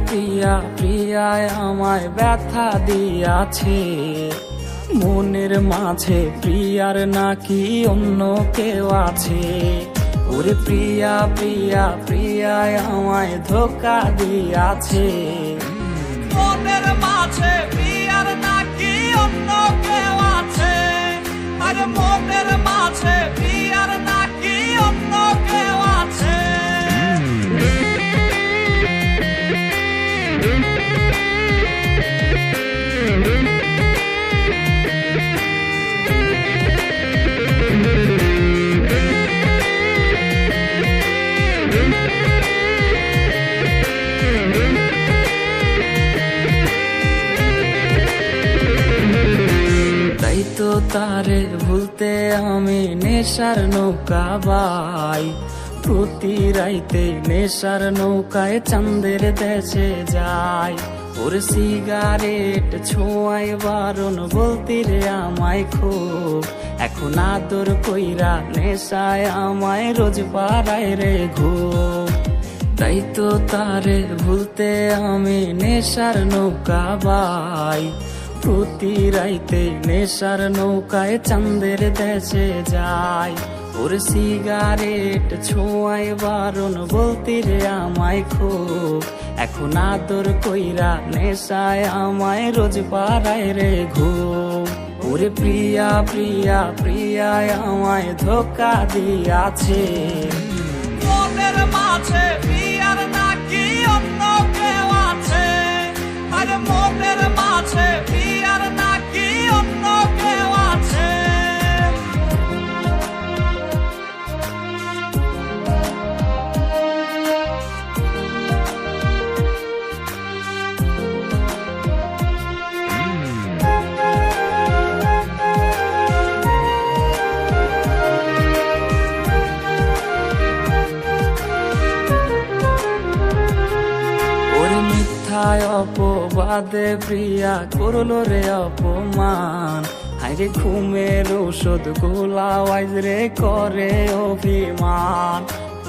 প্রিয়া প্রিয়ায় আমায় ব্যথা দিয়াছে, মনের মাঝে প্রিয়ার নাকি অন্য কেউ আছে। ওরে প্রিয়া প্রিয়া প্রিয়ায় আমায় ধোকা দিয়াছে, মনের মাঝে প্রিয়ার নাকি অন্য কেউ আছে। আরে মনের মাঝে প্রিয়ার নাকি অন্য কেউ আছে। তাই তো তারে ভুলতে আমি নেশার নৌকা বাই, প্রতি রাইতে নেশার নৌকায় চাঁদের দেশে যাই। ওর সিগারেট ছোঁয়ায় বারণ বলতি রে আমায় খুব, এখন আদর কইরা নেশায় আমায় রোজ পাড়ায় রে ঘুম। তাই তো তারে ভুলতে আমি নেশার নৌকা বাই, প্রতি রাইতে নেশার নৌকায় চাঁদের দেশে যাই। ওর সিগারেট ছোঁয়ায় বারণ বলতি রে আমায় খুব, এখন আদর কইরা নেশায় আমায় রোজ পাড়ায় রে ঘুম। ওরে প্রিয়া প্রিয়া প্রিয়ায় আমায় ধোকা দিয়াছে, মনের মাঝে প্রিয়ার নাকি অন্য কেউ আছে। আরে মনের মাঝে প্রিয়ার নাকি অন্য কেউ আছে। অপবাদে প্রিয়া করলো রে অপমান, হাইরে ঘুমের ঔষধ গোলাওয়াইজ রে করে অভিমান।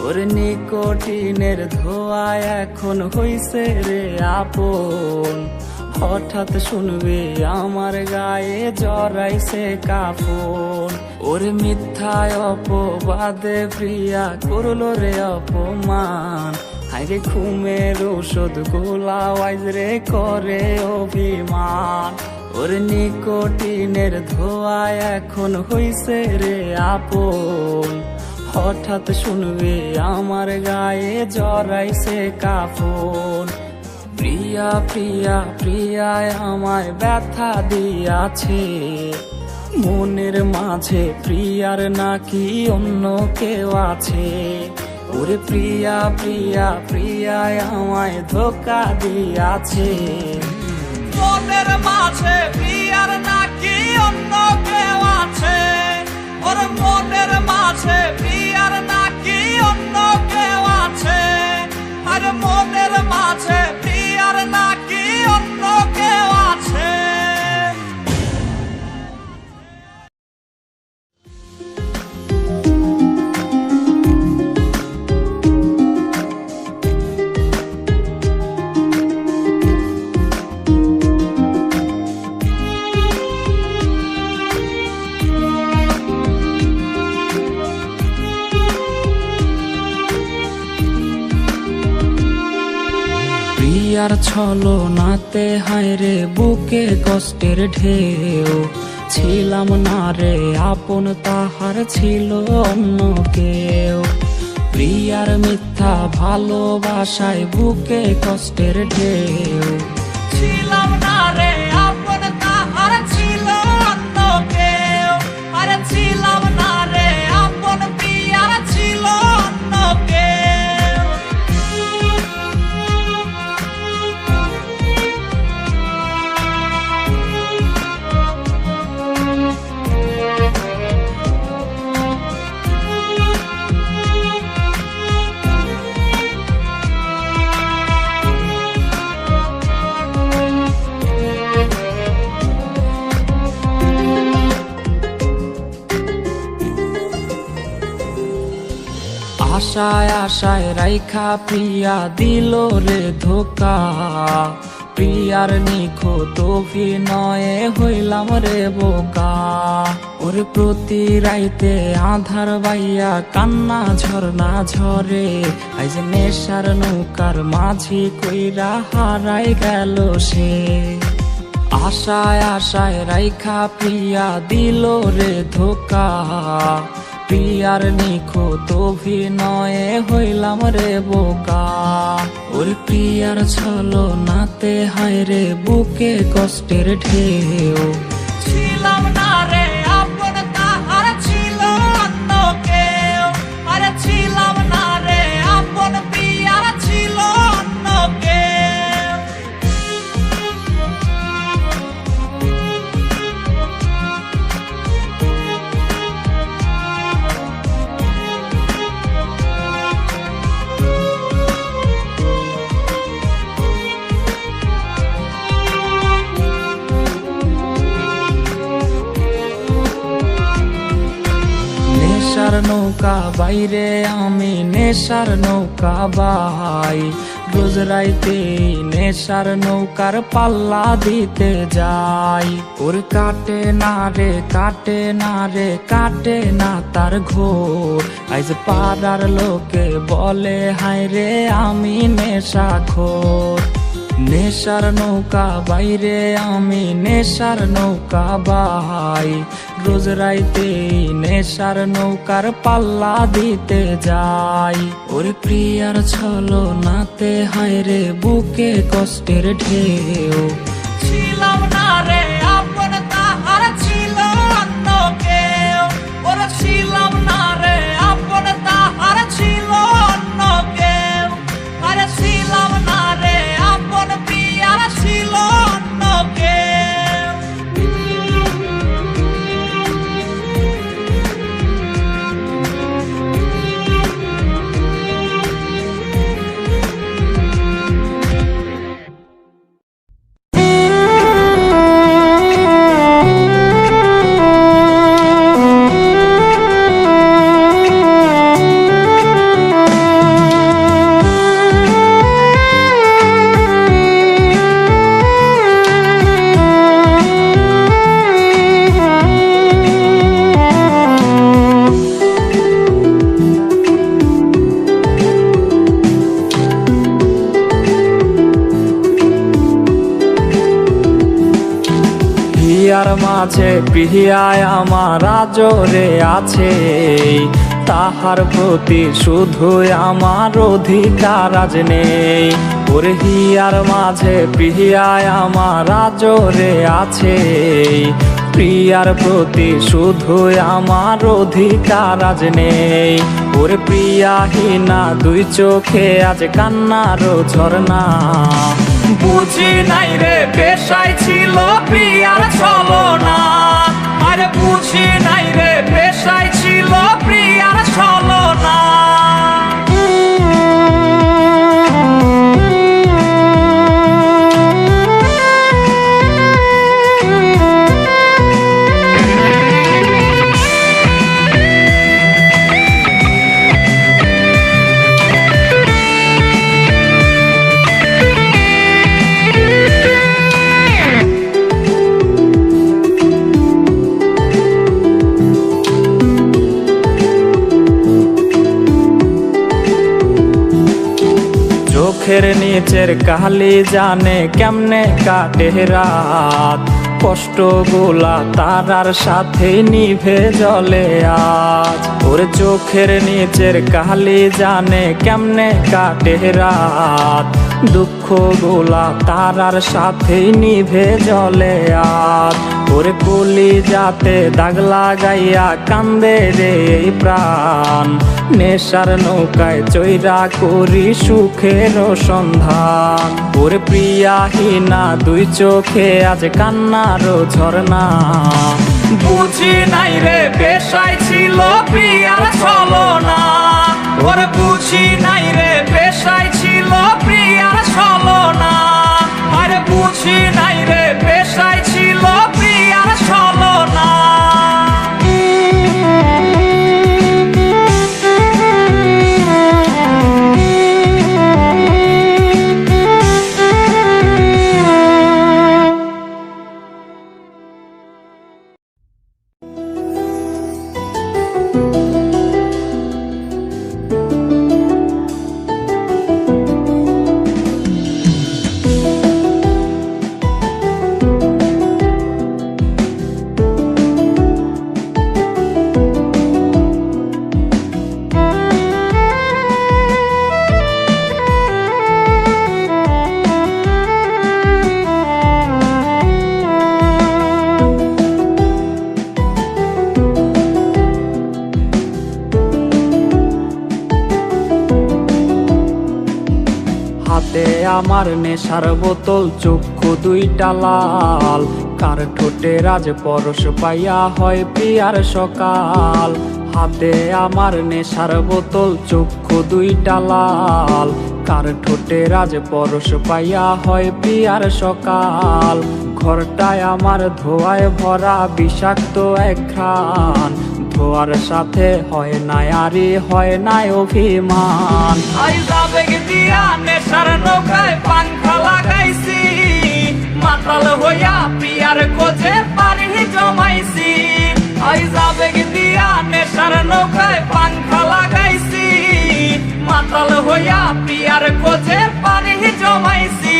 ওর নিকোটিনের ধোয়া এখন হইছে রে আপন, হঠাৎ শুনবে আমার গায়ে জড়াইছে কাফন। ওর মিথ্যায় অপবাদে প্রিয়া করলো রে অপমান, হাইরে ঘুমের ঔষধ গোলাওয়াইজ রে করে অভিমান। ওর নিকোটিনের ধোয়া এখন হইছে রে আপন, হঠাৎ শুনবে আমার গায়ে জড়াইছে কাফন। প্রিয়া প্রিয়া প্রিয়ায় আমায় ব্যথা দিয়াছে, মনের মাঝে প্রিয়ার নাকি অন্য কেউ আছে। ওরে প্রিয়া প্রিয়া প্রিয়ায় আমায় ধোকা দিয়াছে, মনের মাঝে প্রিয়ার নাকি অন্য কেউ আছে। ওর মনের মাঝে প্রিয়ার নাকি অন্য কেউ আছে। আর মনের মাঝে প্রিয়ার নাকি অন্য কেউ আছে। প্রিয়ার ছলো নাতে হায়রে বুকে কষ্টের ঢেউ, ছিলাম না রে আপন তাহার ছিল অন্য কেউ। প্রিয়ার মিথ্যা ভালোবাসায় বুকে কষ্টের ঢেউ, ছিলাম না রে আপন তাহার ছিল অন্য কেউ। আরে ছিলাম না রে আপন প্রিয়ার ছিল অন্য কেউ। আশায় আশায় রাইখা প্রিয়া দিল রে ধোকা, প্রিয়ার নিখুঁত অভিনয়ে হইলাম রে বোকা। ওরে প্রতি রাইতে আধার বাইয়া কান্না ঝরনা ঝরে, আইজ নেশার নৌকার মাঝি কইরা হারাই গেল সে। আশায় আশায় রাইখা প্রিয়া দিল রে ধোকা, প্রিয়ার নিখুঁত অভিনয়ে হইলাম রে বোকা। ওর প্রিয়ার ছলনাতে হায় রে বুকে কষ্টের ঢেউ, ছিলাম না রে আপন তাহার ছিল অন্য কেউ, আরে ছিলাম না রে আপন প্রিয়ার ছিল অন্য কেউ। নেশার নৌকা বাইরে আমি নেশার নৌকা বাই, রোজ রাইতে নেশার নৌকার পাল্লা দিতে যাই। ওর কাটে না রে কাটে না রে কাটে না তার ঘোর, আইজ পাড়ার লোকে বলে হায় রে আমি নেশাখোর। নেশার নৌকা বাইরে আমি নেশার নৌকা বাই, রোজ রাইতে নেশার নৌকার পাল্লা দিতে যাই। ওর প্রিয়ার ছলনাতে হায় রে বুকে কষ্টের ঢেউ, ছিলাম না রে আপন তাহার ছিল অন্য কেউ, ওরে ছিলাম না রে আপন তাহার ছিল অন্য কেউ, আরে ছিলাম না রে আপন প্রিয়ার ছিল অন্য কেউ। হিয়ার মাঝে প্রিয়ায় আমার আজরে আছে, তাহার প্রতি শুধুই আমার অধিকার আজ নেই। ওরে হিয়ার মাঝে প্রিয়ায় আমার আজরে আছে, প্রিয়ার প্রতি শুধুই আমার অধিকার আজ নেই। ওরে প্রিয়াহীনা দুই চোখে আজ কান্নারও ঝরনা, বুঝি নাই রে পেশায় ছিল প্রিয়ার ছলনা, আরে বুঝি নাই রে পেশায় ছিল প্রিয়ার ছলনা। চোখের নিচের কালি জানে কেমনে কাটে রাত, কষ্ট গোলা তারার সাথে নিভে জলে আজ। ওর চোখের নিচের কালি জানে কেমনে কাটে রাত, দুঃখ গোলা তারার সাথে নিভে জলে আজ। ওর কলি যাতে দাগ লাগাইয়া কান্দে রে এই প্রাণ, নেশার নৌকায় চৈরা করি সুখের সন্ধান। ওর প্রিয়াহীনা দুই চোখে আজ কান্নারও ঝরনা, বুঝি নাই রে পেশায় ছিল প্রিয়ার ছলনা, ওর বুঝি নাই রে পেশায় ছিল প্রিয়ার ছলনা, আরে বুঝি নাই রে পেশায় ছিল প্রিয়ার ছলনা। আমার নেশার বোতল, চক্ষু দুইটা লাল, কার ঠোঁটে রাজ পরশ পাইয়া হয় প্রিয়ার সকাল। হাতে আমার নেশার বোতল, চক্ষু দুইটা লাল, কার ঠোঁটে রাজ পরশ পাইয়া হয় প্রিয়ার সকাল। ঘরটায় আমার ধোঁয়ায় ভরা বিষাক্ত এক ঘ্রাণ, ধোয়ার সাথে হয় না আরি হয় না অভিমান। আইজ আবেগ দিয়া নেশার নৌকায় পাংখা লাগাইছি, মাতাল হইয়া প্রিয়ার খোঁজে পারি জমাইছি। আইজ আবেগ দিয়া নেশার নৌকায় পাংখা লাগাইছি, মাতাল হইয়া প্রিয়ার খোঁজে পারি জমাইছি।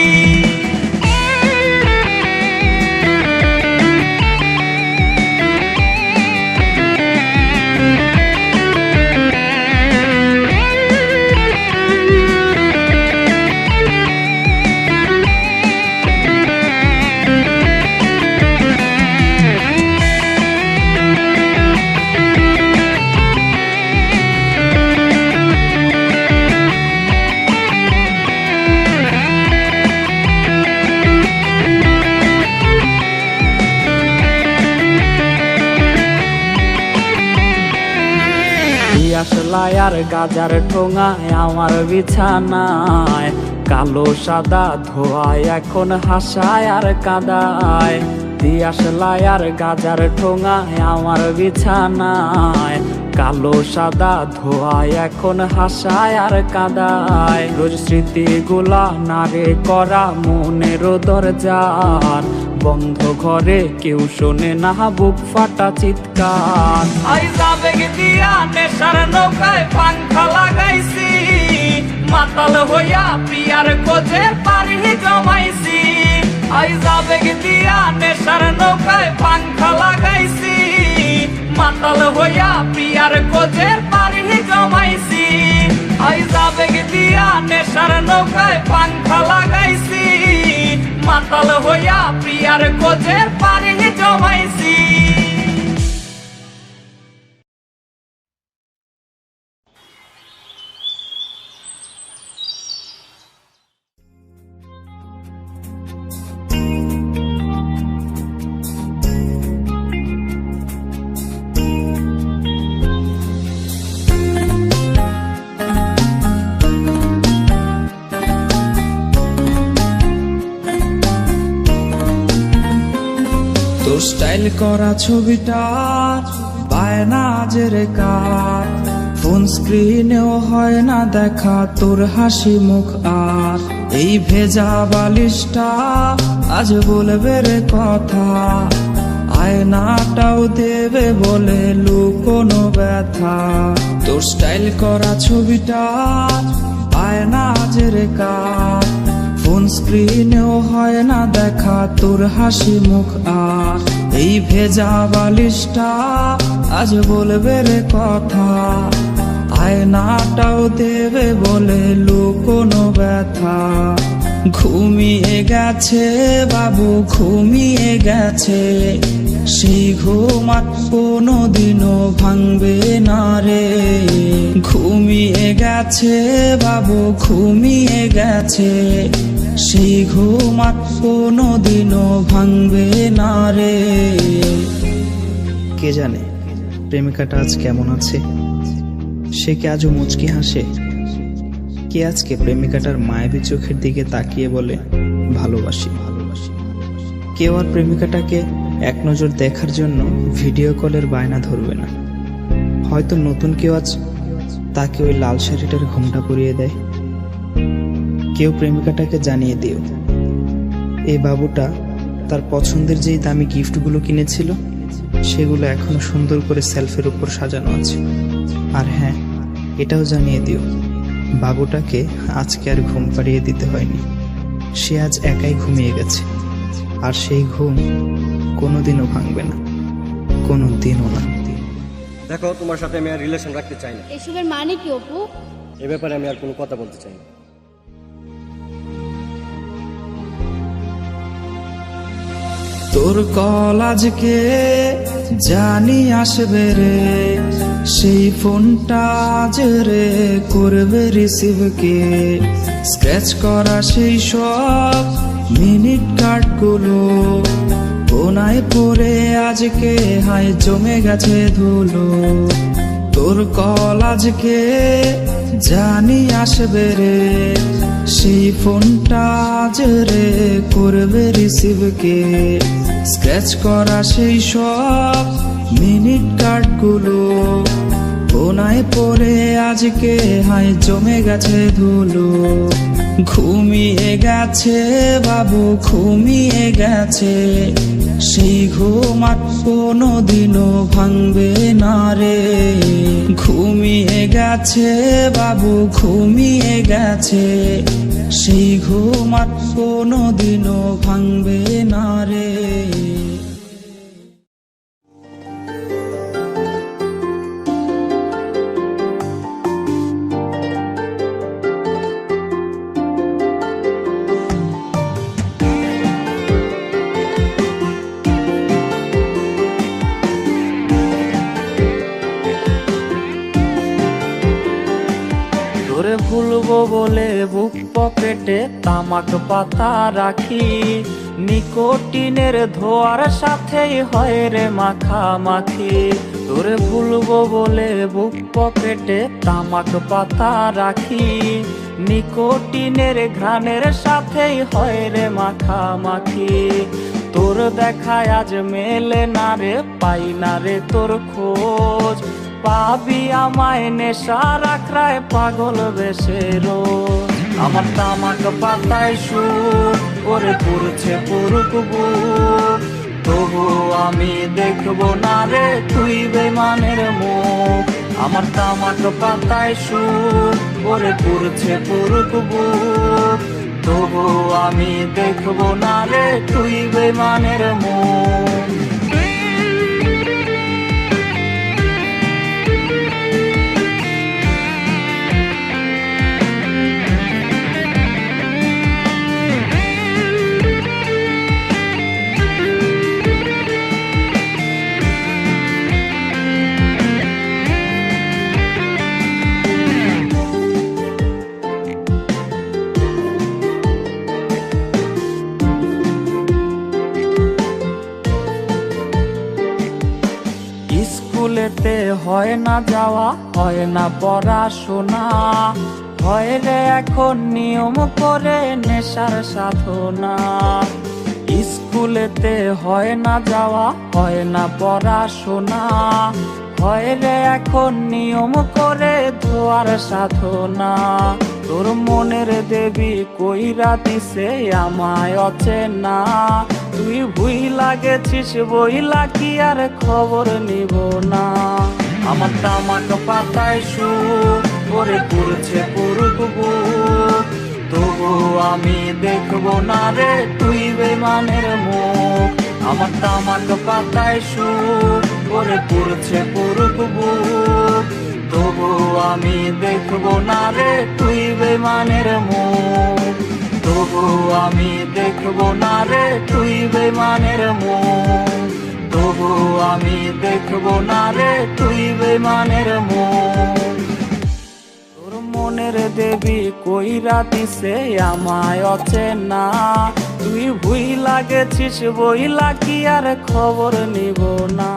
আসলায় আর গাজার ঠোঙায় আমার বিছানায়, কালো সাদা ধোয়ায় এখন হাসায় আর কাদায়। দিয়াশলাই আর গাজার ঠোঙায় আমার বিছানায়, কালো সাদা ধোয়ায় এখন হাসায় আর কাদায়। রোজ স্মৃতিগুলা নারে করা মনের দরজার, বন্ধ ঘরে কেউ শোনে না বুক ফাটা চিৎকার। আইজ আবেগ দিয়া নেশার নৌকায় পাংখা লাগাইছি, মাতাল হইয়া প্রিয়ার খোঁজে পারি জমাইছি। আইজ আবেগ দিয়া নেশার নৌকায় পাংখা লাগাইছি, মাতাল হইয়া প্রিয়ার খোঁজে পারি জমাইছি। আইজ আবেগ দিয়া নেশার নৌকায় পাংখা লাগাইছি, মাতাল হইয়া প্রিয়ার খোঁজে পারি জমাইছি। তোর স্টাইল করা ছবিটা বায়না আজের কার, ফোন স্ক্রিনেও হয় না দেখা তোর হাসি মুখ আর। এই ভেজা বালিশটা আজ বলবে রে কথা, আয়নাটাও দেবে বলে লুকোনো ব্যথা। তোর স্টাইল করা ছবিটা বায়না আজের কার, ফোন স্ক্রিনেও হয় না দেখা তোর হাসি মুখ আর। এই ভেজা বালিশটা আজ বলবে রে কথা, আয়নাটাও দেবে বলে লুকোনো ব্যথা। ঘুমিয়ে গেছে বাবু ঘুমিয়ে গেছে, সেই ঘুম আর কোনোদিনও ভাঙবে না রে। ঘুমিয়ে গেছে বাবু ঘুমিয়ে গেছে, সেই ঘুম আর কোনোদিনও ভাঙবে না রে। কে জানে প্রেমিকাটা আজ কেমন আছে, সে কি আজও মুচকি হাসে? কে আজকে প্রেমিকাটার মায়াবী চোখের দিকে তাকিয়ে বলে ভালোবাসি ভালোবাসি? কেউ আর প্রেমিকাটাকে এক নজর দেখার জন্য ভিডিও কলের বায়না ধরবে না। হয়তো নতুন কেউ আজ তাকে ওই লাল শাড়িটার ঘোমটা পরিয়ে দেয়। কেউ প্রেমিকাটাকে জানিয়ে দিও এই বাবুটা তার পছন্দের যেই দামি গিফটগুলো কিনেছিল সেগুলো এখনো সুন্দর করে সেলফের উপর সাজানো আছে। আর হ্যাঁ, এটাও জানিয়ে দিও বাবুটাকে আজকে আর ঘুম পাড়িয়ে দিতে হয়নি, সে আজ একাই ঘুমিয়ে গেছে। আর সেই ঘুম কোনোদিনও ভাঙবে না, কোনোদিনও না। দেখো, তোমার সাথে আমি আর রিলেশন রাখতে চাই না। এসবের মানে কি অপু? এ ব্যাপারে আমি আর কোনো কথা বলতে চাই না। তোর কল আজকে জানি আসবে রে, সেই ফোনটা আজ রে করবে রিসিভ কে। স্ক্র্যাচ করা সেই সব মিনিট কার্ডগুলো কোনায় পড়ে আজকে হায় জমে গেছে ধুলো। তোর কল আজকে জানি আসবে রে, সেই ফোনটা আজ রে করবে রিসিভ কে। স্ক্র্যাচ করা সেই সব মিনিট কার্ডগুলো কোনায় পড়ে আজকে হায় জমে গেছে ধুলো। ঘুমিয়ে গেছে বাবু ঘুমিয়ে গেছে, সেই ঘুম আর কোনোদিনও ভাঙবে না রে। ঘুমিয়ে গেছে বাবু ঘুমিয়ে গেছে, সেই ঘুম আর কোনোদিনও ভাঙবে না রে। তোরে ভুলবো বলে বুক পকেটে তামাক পাতা রাখি, নিকোটিনের ধোয়ার সাথেই হয় রে মাখামাখি। তোরে ভুলবো বলে বুক পকেটে তামাক পাতা রাখি, নিকোটিনের ঘ্রাণের সাথেই হয় রে মাখামাখি। তোর দেখায় আজ মেলে না রে, পাই না রে তোর খোঁজ, পাবি আমায় নেশার আখড়ায় পাগল বেশে রোজ। আমার তামাক পাতায় সুর ওরে পুরছে পুরুক বুক, তবু আমি দেখবো না রে তুই বেমানের মুখ। আমার তামাক পাতায় সুর ওরে পুরছে পুরুক বুক, তবু আমি দেখবো না রে তুই বেমানের মুখ। স্কুলেতে হয় না যাওয়া হয় না পড়াশোনা, হয় রে এখন নিয়ম করে নেশার সাধনা। স্কুলেতে হয় না যাওয়া হয় না পড়াশোনা, হয় রে এখন নিয়ম করে ধোয়ার সাধনা। তোর মনের দেবী কইরা দিছে আমায় অচেনা, তুই ভুইলা গেছিস বইলা কি আর খবর নিব না। আমার তামাক পাতায় সুর ওরে পুরছে পুরুক বুক, তবু আমি দেখবো না রে তুই বেমানের মুখ। আমার তামাক পাতায় সুর ওরে পুরছে পুরুক বুক, তবু আমি দেখবো না রে তুই বেমানের মুখ। তবু আমি দেখবো না রে তুই বেমানের মুখ, তবু আমি দেখবো না রে তুই বেমানের মুখ। তোর মনের দেবী কইরা দিছে আমায় অচেনা, তুই ভুইলা গেছিস বইলা কি আর খবর নিব না।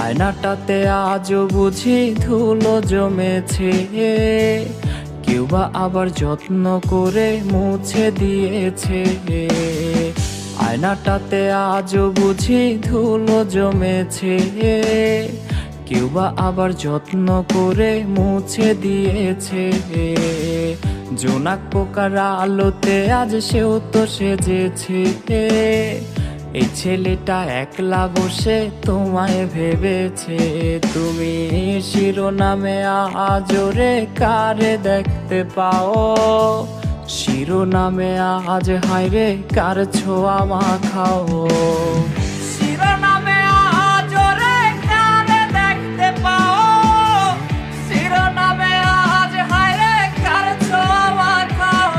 আয়নাটাতে আজও বুঝি ধুলো জমেছে, কেউ বা আবার যত্ন করে মুছে দিয়েছে। আয়নাটাতে আজও বুঝি ধুলো জমেছে, কেউ বা আবার যত্ন করে মুছে দিয়েছে। জোনাক পোকার আলোতে আজ সেও তো সেজেছে, এই ছেলেটা একলা বসে তোমায় ভেবেছে, তুমি শিরোনামে আজরে কারে দেখতে পাও, শিরোনামে আজ হায়রে কার ছোঁয়া মাখাও। শিরোনামে আজ রে কারে দেখতে পাও, শিরোনামে আজ হায়রে কার ছোঁয়া মাখাও।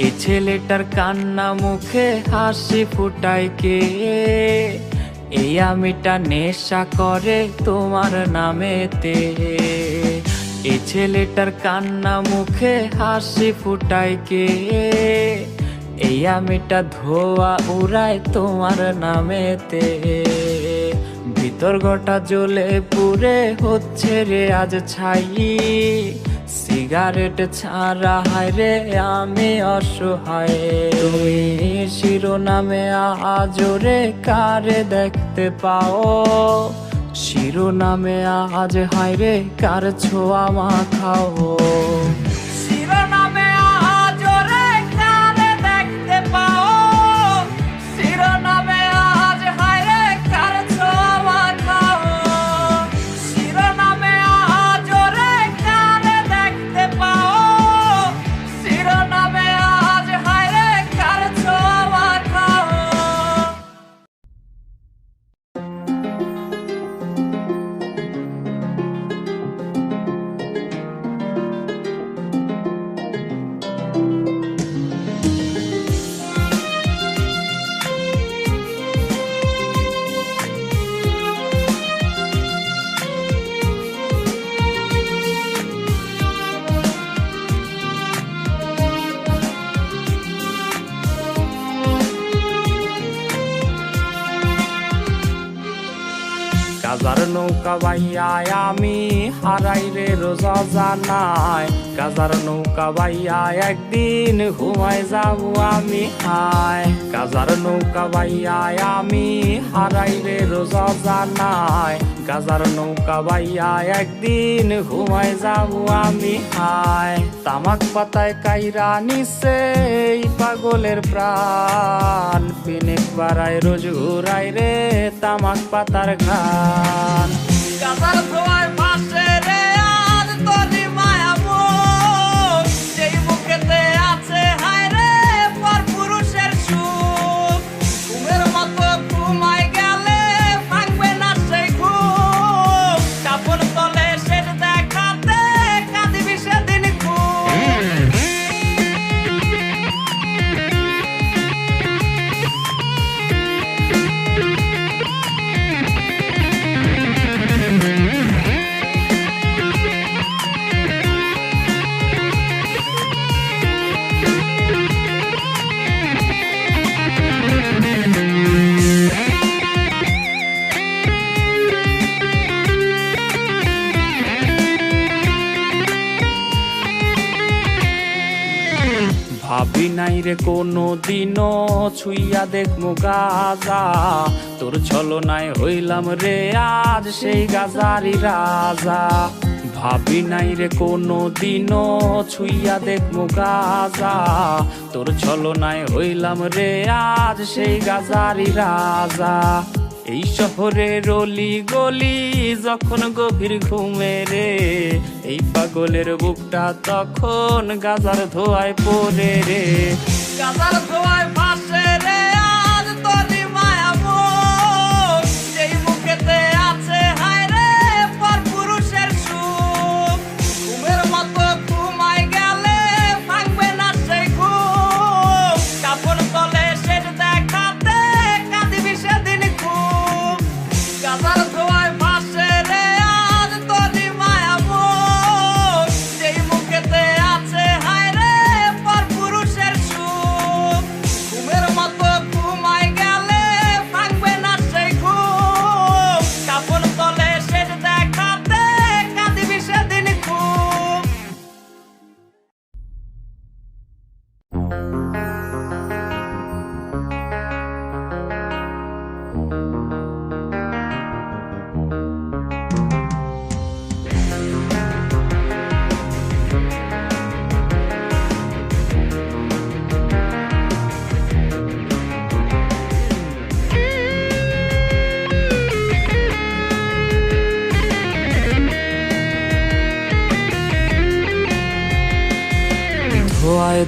এই ছেলেটার কান্না মুখে হাসি ফুটায় কে, এই আমিটা নেশা করে তোমার নামেতে। এই ছেলেটার কান্না মুখে হাসি ফুটায় কে, এই আমিটা ধোয়া উড়ায় তোমার নামেতে। ভিতর গোটা জ্বলে পুড়ে হচ্ছে রে আজ ছাই, সিগারেট ছাড়া হায়রে আমি অসহায়। তুমি শিরোনামে আজরে কারে দেখতে পাও, শিরোনামে আজ হায়রে কার ছোঁয়া মাখাও। শিরোনামে আজ রে কারে দেখতে পাও, শিরোনামে আজ হায়রে কার ছোঁয়া মাখাও। শিরোনামে আজ রে কারে দেখতে পাও, শিরোনামে আজ হায়রে কার ছোঁয়া মাখাও। কাজার নৌকা বাইয়া আমি হারাই রে রোজা জানাই, কাজার নৌকা বাইয়া একদিন ঘুমায় যাবো আমি হায়। কাজার নৌকা বাইয়া আমি হারাই রে রোজা জানাই, কাজার নৌকা বাইয়া একদিন ঘুমায় যাবো আমি হায়। তামাক পাতায় কাইরা নিছে এই পাগলের প্রাণ, পিনিক বাড়ায় রোজ ঘুরাই রে তামাক পাতার ঘান। কাজার ধোঁয়ায় ভাসে রে আজ তোরি মায়া মুখ, যেই বুকেতে আছে হায়রে পর পুরুষের সুখ। ঘুমের মতো ঘুমায় গেলে ভাঙবে না সেই ঘুম, কাপড় তলে শেষ দেখাতে কাঁদিবি সেদিন খুব। ভাবি নাই রে কোনো দিনও ছুইয়া দেখমু গাজা, তোর ছলনায় হইলাম রে আজ সেই গাজারি রাজা। ভাবি নাই রে কোনো দিনও ছুইয়া দেখমু গাজা, তোর ছলনায় হইলাম রে আজ সেই গাজারি রাজা। এই শহরের অলি গলি যখন গভীর ঘুমে রে, এই পাগলের বুকটা তখন গাজার ধোয়ায় পড়ে রে। কাজার ধোঁয়ায় ভাসে রে আজ তোরি মায়া মুখ, যেই বুকেতে আছে হায়রে পর পুরুষের সুখ। ঘুমের মতো ঘুমায় গেলে ভাঙবে না সেই ঘুম, কাপড় তলে শেষ দেখাতে কাঁদিবি সেদিন খুব। কাজার ধোঁয়ায় ভাসে রে আজ তোরি মায়া মুখ, যেই বুকেতে আছে হায়রে পর পুরুষের সুখ।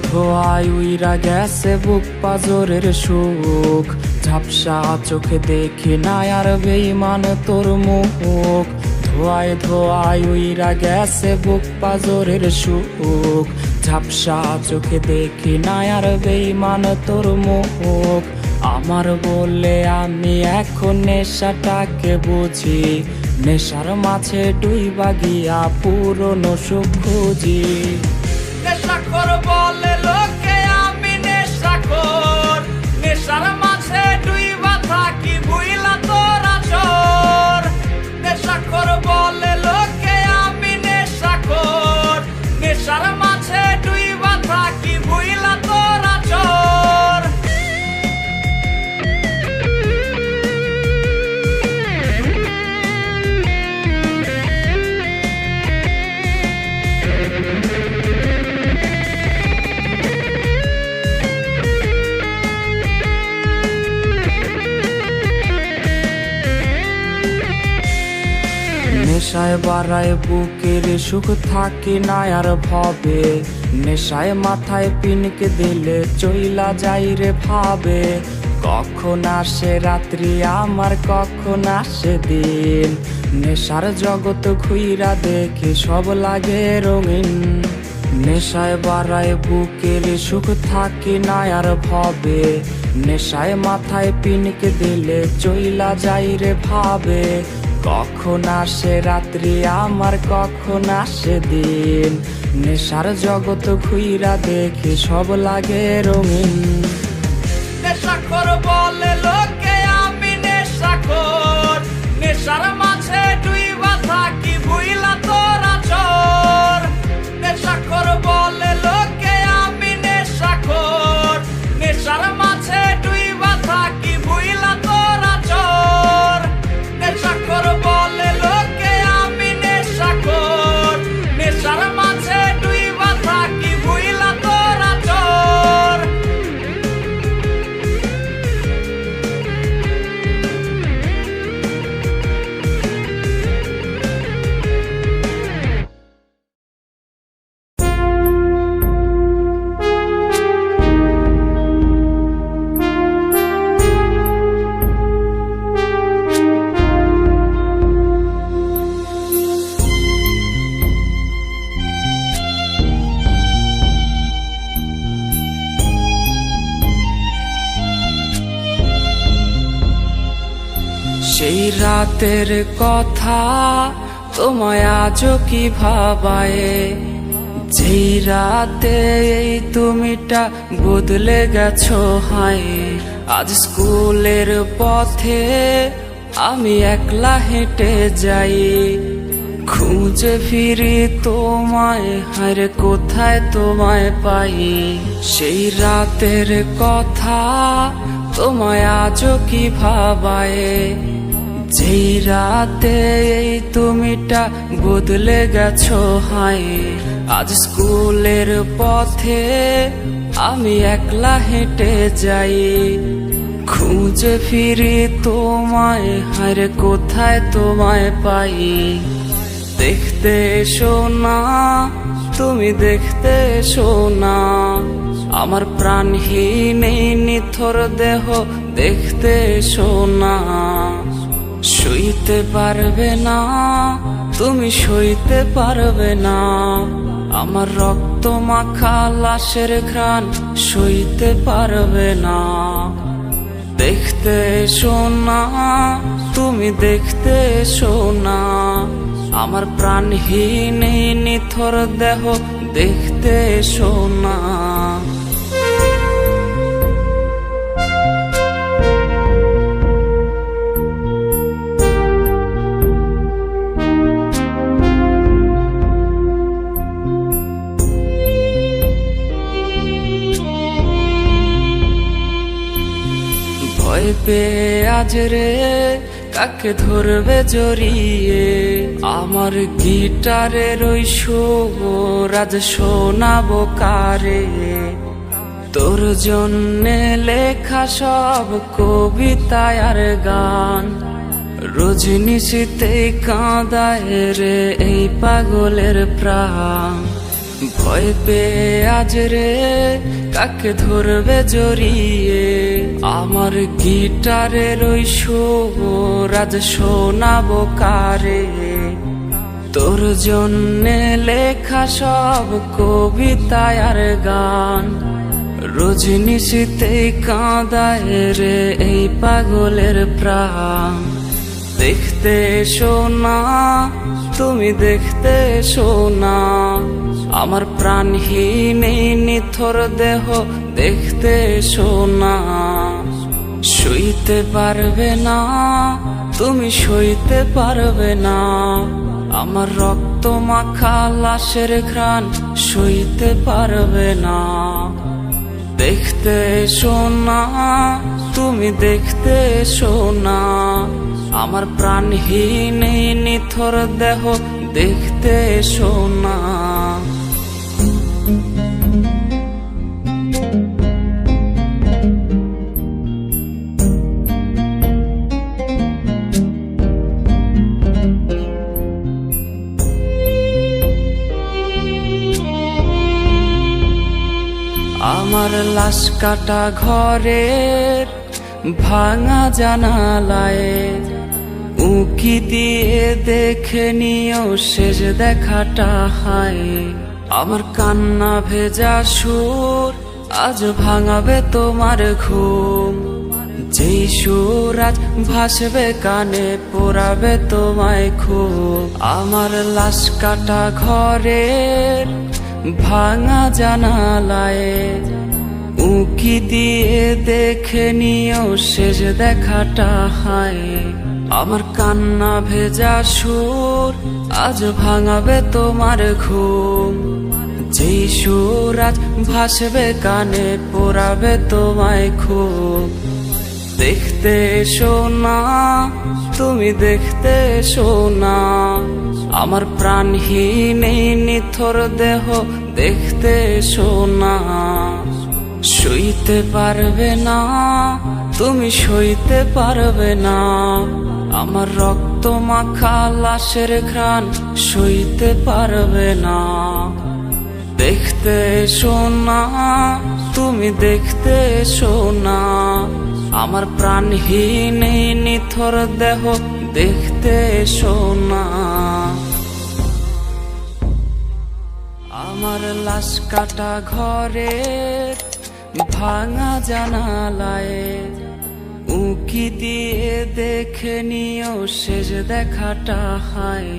ধোয়ায় উইরা গেছে বুক পাজরের সুখ, ঝাপসা চোখে দেখি না আর বেঈমান তোর মুখ। ধোয়ায় উইরা গেছে বুক পাজরের সুখ, ঝাপসা চোখে দেখি না আর বেঈমান তোর মুখ। আমার বলে আমি এখন নেশাটাকে বুঝি, নেশার মাঝে ডুইবা গিয়া পুরনো সুখ খুঁজি। নেশাখোর বলে লোকে আমি নেশাখোর, নেশার মাঝে ডুইবা থাকি ভুইলা তোরা চোর। নেশাখোর বলে লোকে আমি নেশাখোর, নেশার মাঝে ডুইবা থাকি ভুইলা তোরা চোর। নেশায় বাড়ায় বুকের সুখ থাকি না আর ভবে, নেশায় মাথায় পিনকে দিলে চইলা যাই রে ভাবে। কখন আসে রাত্রি আমার কখন আসে দিন, নেশার জগৎ ঘুইরা দেখি সব লাগে রঙিন। নেশায় বাড়ায় বুকের সুখ থাকি না আর ভবে, নেশায় মাথায় পিনকে দিলে চইলা যাই রে ভাবে। কখন আসে রাত্রি আমার কখন আসে দিন, নেশার জগৎ ঘুইরা দেখি সব লাগে রঙিন। নেশাখোর বলে লোকে আমি নেশাখোর, নেশার মাঝে ডুইবা থাকি ভুইলা তোরা চোর। নেশাখোর বলে লোকে আমি নেশাখোর, নেশার মাঝে ডুইবা থাকি ভুইলা তোরা চোর। নেশাখোর বলে লোকে আমি নেশাখোর, নেশার মাঝে ডুইবা থাকি ভুইলা তোরা চোর। সেই রাতের কথা তোমায় আজও কি ভাবায়, যেই রাতে এই তুমিটা বদলে গেছো হায়। আজ স্কুলের পথে আমি একলা হেঁটে যাই, খুঁজে ফিরি তোমায় হায়রে কোথায় তোমায় পাই। সেই রাতের কথা তোমায় আজও কি ভাবায়, যেই রাতে এই তুমিটা বদলে গেছো হায়। আজ স্কুলের পথে আমি একলা হেঁটে যাই, খুঁজে ফিরি তোমায় হায়রে কোথায় তোমায় পাই। দেখতে এসো না তুমি দেখতে এসো না, আমার প্রাণহীন এই নিথর দেহ দেখতে এসো না। সইতে পারবে না তুমি সইতে পারবে না, আমার রক্ত মাখা লাশের ঘ্রাণ সইতে পারবে না। দেখতে এসো না তুমি দেখতে এসো না, আমার প্রাণহীন এই নিথর দেহ দেখতে এসো না। ভয় পেয়ে আজ রে কাকে ধরবে জড়িয়ে, আমার গিটারের ওই সুর আজ শোনাবো কারে। তোর জন্যে লেখা সব কবিতা আর গান, রজনিশীতেই কাঁদায় রে এই পাগলের প্রাণ। ভয় পেয়ে আজ রে কাকে ধরবে জড়িয়ে, আমার গিটারের ওই সুর আজ শোনাবো কারে। তোর জন্যে লেখা সব কবিতা আর গান, রজনিশীতেই কাঁদায় রে এই পাগলের প্রাণ। দেখতে এসো না, তুমি দেখতে এসো না, আমার প্রাণহীন এই নিথর দেহ দেখতে এসো না। সইতে পারবে না, তুমি সইতে পারবে না, আমার রক্ত মাখা লাশের ঘ্রাণ সইতে পারবে না। দেখতে এসো না, তুমি দেখতে এসো না, আমার প্রাণহীন এই নিথর দেহ দেখতে এসো না। আমার লাশ কাটা ঘরের ভাঙা জানালায় উকি দিয়ে দেখে নিও শেষ দেখাটা হায়। আমার কান্না ভেজা সুর আজ ভাঙাবে তোমার ঘুম, যেই সুর আজ ভাসবে কানে পোড়াবে তোমায় খুব। আমার লাশ কাটা ঘরের ভাঙা জানালায় উকি দিয়ে দেখে নিও শেষ দেখাটা হায়। আমার কান্না ভেজা সুর আজ ভাঙাবে তোমার ঘুম, যেই সুর আজ ভাসবে কানে পোড়াবে তোমায় খুব। দেখতে এসো না, তুমি দেখতে এসো না, আমার প্রাণহীন এই নিথর দেহ দেখতে এসো না। সইতে পারবে না, তুমি সইতে পারবে না, আমার রক্ত মাখা লাশের ঘ্রাণ সইতে পারবে না। দেখতে এসো না, তুমি দেখতে এসো না, আমার প্রাণহীন এই নিথর দেহ দেখতে এসো না। আমার লাশ কাটা ঘরের ভাঙা জানালায় উকি দিয়ে দেখে নিও শেষ দেখাটা হায়।